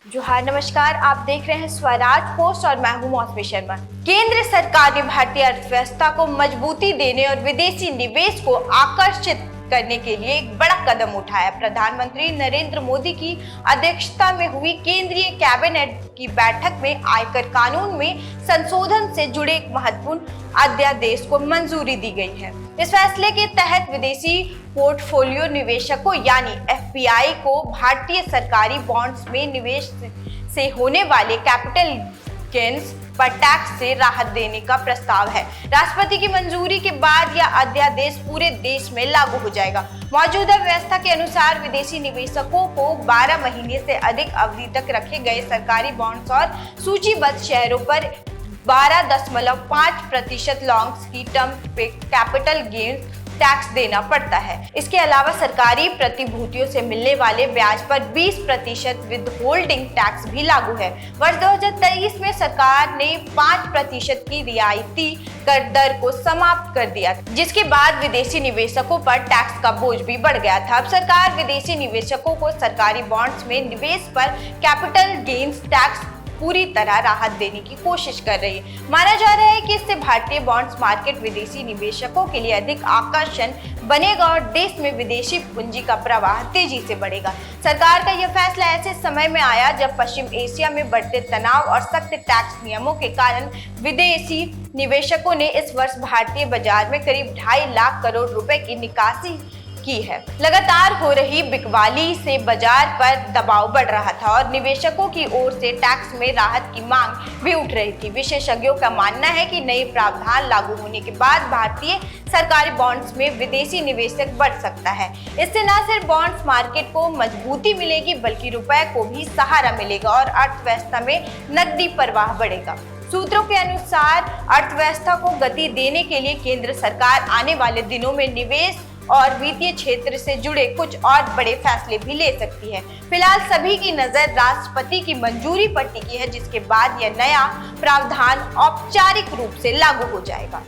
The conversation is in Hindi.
जोहार, नमस्कार। आप देख रहे हैं स्वराज पोस्ट और मैं हूं मौसमी शर्मा। केंद्र सरकार ने भारतीय अर्थव्यवस्था को मजबूती देने और विदेशी निवेश को आकर्षित करने के लिए एक बड़ा कदम उठाया। प्रधानमंत्री नरेंद्र मोदी की अध्यक्षता में हुई केंद्रीय कैबिनेट की बैठक में आयकर कानून में संशोधन से जुड़े एक महत्वपूर्ण अध्यादेश को मंजूरी दी गई है। इस फैसले के तहत विदेशी पोर्टफोलियो निवेशकों यानी एफपीआई को भारतीय सरकारी बॉन्ड्स में निवेश से होने वाले कैपिटल गेन्स पर टैक्स से राहत देने का प्रस्ताव है। राष्ट्रपति की मंजूरी के बाद यह अध्यादेश पूरे देश में लागू हो जाएगा। मौजूदा व्यवस्था के अनुसार विदेशी निवेशकों को 12 महीने से अधिक अवधि तक रखे गए सरकारी बॉन्ड्स और सूचीबद्ध शेयरों पर 12.5% लॉन्ग्स की टर्म पे कैपिटल गेन्स टैक्स देना पड़ता है। इसके अलावा सरकारी प्रतिभूतियों से मिलने वाले ब्याज पर 20% विदहोल्डिंग टैक्स भी लागू है। वर्ष 2023 में सरकार ने 5% की रियायती कर दर को समाप्त कर दिया, जिसके बाद विदेशी निवेशकों पर टैक्स का बोझ भी बढ़ गया था। अब सरकार विदेशी निवेशकों को सरकारी बॉन्ड्स में निवेश पर कैपिटल गेन्स टैक्स पूरी तरह राहत देने की कोशिश कर रही है। माना जा रहा है कि इससे भारतीय बॉन्ड्स मार्केट विदेशी निवेशकों के लिए अधिक आकर्षण बनेगा और देश में विदेशी पूंजी का प्रवाह तेजी से बढ़ेगा। सरकार का यह फैसला ऐसे समय में आया जब पश्चिम एशिया में बढ़ते तनाव और सख्त टैक्स नियमों के कारण विदेशी निवेशकों ने इस वर्ष भारतीय बाजार में करीब 2.5 लाख करोड़ रुपए की निकासी की है। लगातार हो रही बिकवाली से बाजार पर दबाव बढ़ रहा था और निवेशकों की ओर से टैक्स में राहत की मांग भी उठ रही थी। विशेषज्ञों का मानना है कि नए प्रावधान लागू होने के बाद भारतीय सरकारी बॉन्ड्स में विदेशी निवेशक बढ़ सकता है। इससे न सिर्फ बॉन्ड्स मार्केट को मजबूती मिलेगी बल्कि रुपए को भी सहारा मिलेगा और अर्थव्यवस्था में नकदी प्रवाह बढ़ेगा। सूत्रों के अनुसार अर्थव्यवस्था को गति देने के लिए केंद्र सरकार आने वाले दिनों में निवेश और वित्तीय क्षेत्र से जुड़े कुछ और बड़े फैसले भी ले सकती है। फिलहाल सभी की नजर राष्ट्रपति की मंजूरी पर टिकी है, जिसके बाद यह नया प्रावधान औपचारिक रूप से लागू हो जाएगा।